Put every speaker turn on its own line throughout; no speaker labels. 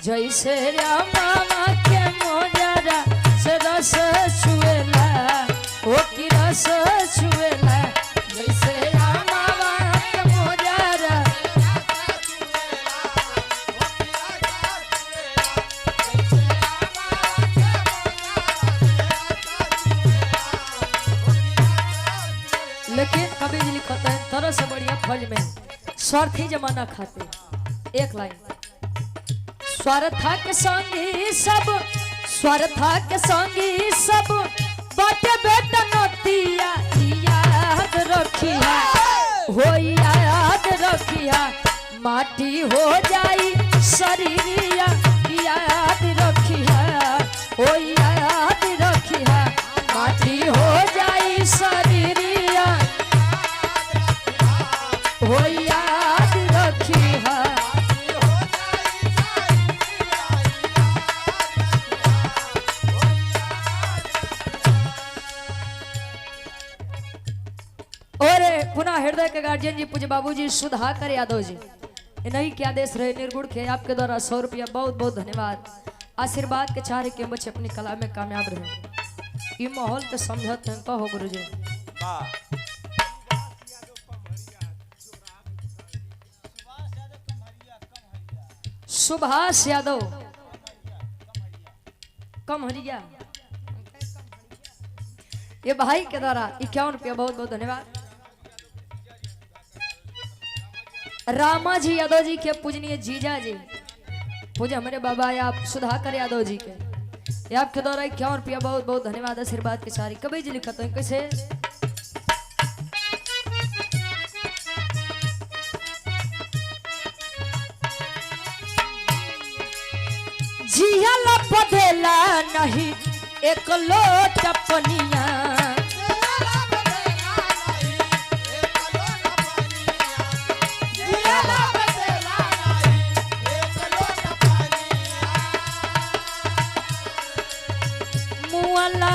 जैसे रामा के मोजरा से रस छुएला ओ की रस छुएला जैसे रामा के मोजरा। लेकिन कभी जी लिखते हैं तरह से बढ़िया फल में स्वार्थी जमाना खाते। एक लाइन स्वार्था के संगी सब स्वार्था के संगी सब बाटे बेटा नतिया याद रखिया हो याद रखिया माटी हो जाई शरीरिया याद रखिया हो याद रखिया माटी हो जाई शरीरिया हो याद रखिया। और पुनः हृदय के गार्जियन जी पूज्य बाबूजी सुधाकर यादव जी नहीं क्या आदेश रहे निर्गुण खे आपके द्वारा 100 रुपया बहुत बहुत धन्यवाद। आशीर्वाद के चाहे के बच्चे अपनी कला में कामयाब रहे ये माहौल तो समझते हैं कहो गुरु जी। सुभाष यादव कम हरिया ये भाई के द्वारा 51 रुपया बहुत बहुत धन्यवाद। रामा जी यादव जी के पूजनीय जीजा जी पूजे हमारे बाबा आप सुधाकर यादव जी के ये आपके द्वारा 51 रुपया बहुत बहुत धन्यवाद। आशीर्वाद के सारी कभी जी लिखते हैं कैसे जिया पधेला नहीं एक लोट पनिया मुआला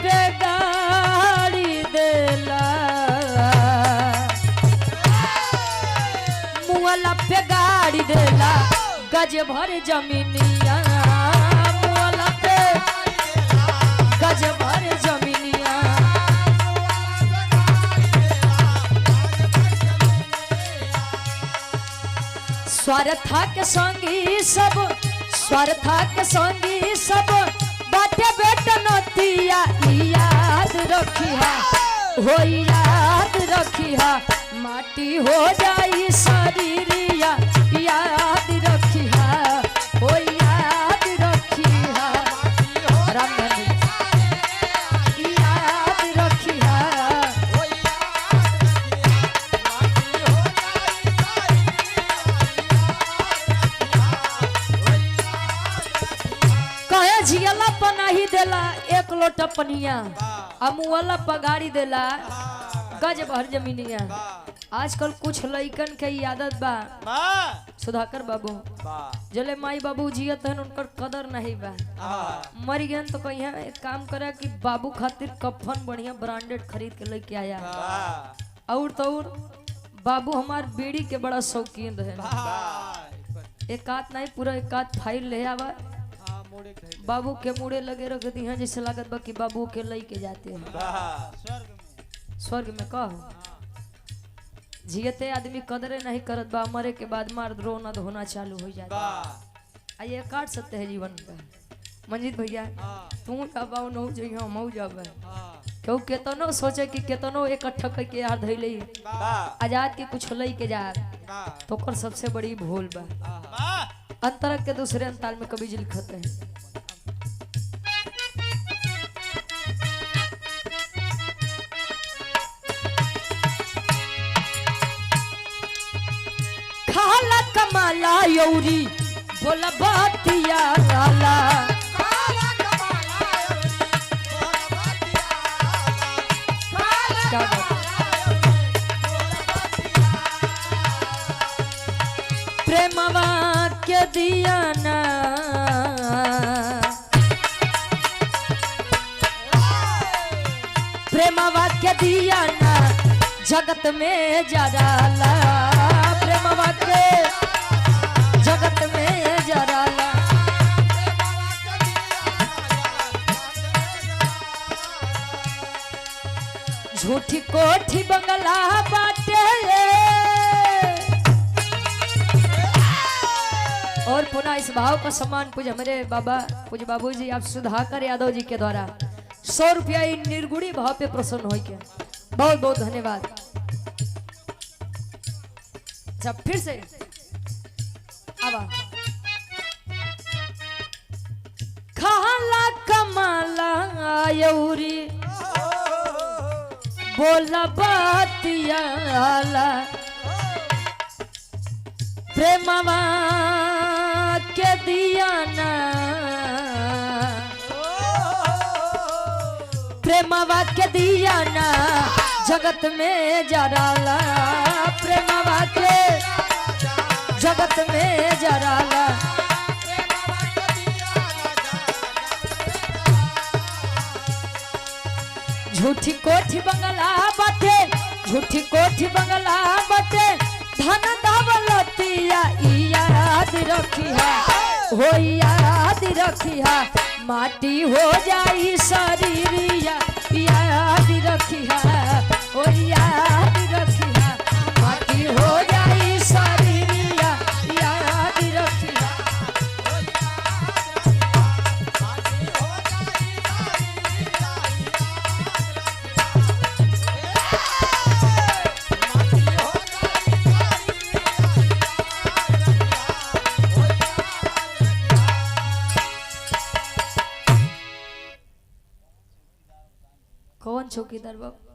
पे गाड़ी देला मुआला पे गाड़ी देला गज भर जमीनिया मुआला पे गज भर जमीनिया। स्वार्था के संगी सब स्वार्था के संगी सब बाटे बेटा नतिया याद रखिया हो याद रखिया माटी हो जाई शरीरिया याद रखिया हो याद रखिया रामधनी याद रखिया। कहे झियला पनाही देला एक लोटा पनिया अमुअला पगाड़ी देला गज भर जमीनिया। आजकल कुछ लइकन के आदत बा सुधाकर बाबू जले माई बाबू जियत हैं उनकर कदर नहीं बा मर गए तो कहीं एक काम करे कि बाबू खातिर कफन बढ़िया ब्रांडेड खरीद के लेके आया और तो बाबू हमार बीड़ी के बड़ा शौकीन है एक आध नहीं पूरा एक आध फाइल ले आवा बाबू के मुड़े लगे रख दी हैं जैसे लागत बा कि बाबू के लेके जाते हैं स्वर्ग में कहो जियते आदमी कदरे नहीं करत बा मरे के बाद मार रोना धोना चालू हो जाता आइए काट सकते हैं जीवन का। मंजीत भैया तू जाबा न जइयो हम जाबे क्यों केतनो सोचे कि केतनो इकट्ठा करके यार धइले आजाद के कुछ लई के जा तो कर सबसे बड़ी भूल बा अंतरक के दूसरे अंताल में कभी लिखते हैं खाला कमाला यौरी बोला बातिया लाला प्रेमवा के दिया ना प्रेमवा के दिया ना जगत में जराला प्रेमवा के जगत में बंगला बाटे और पुनः इस भाव का सम्मान पूज हमारे बाबा पूज बाबूजी आप सुधाकर यादव जी के द्वारा 100 रुपया निर्गुणी भाव पे प्रसन्न हो के बहुत बहुत धन्यवाद। अच्छा फिर से आवा खाला कमाला यौरी बोला बातियाला प्रेमवा के दियाना प्रेमवा के दियाना जगत में जराला प्रेमवा के जगत में जराला झूठी कोठी बंगला बाटे झूठी कोठी बंगला बाटे धन दौलतिया याद रखिया हो याद रखिया माटी हो जाई शरीरिया याद रखिया हो याद रखिया माटी हो जाई शरीरिया याद रखिया। कौन चौकीदार बाबू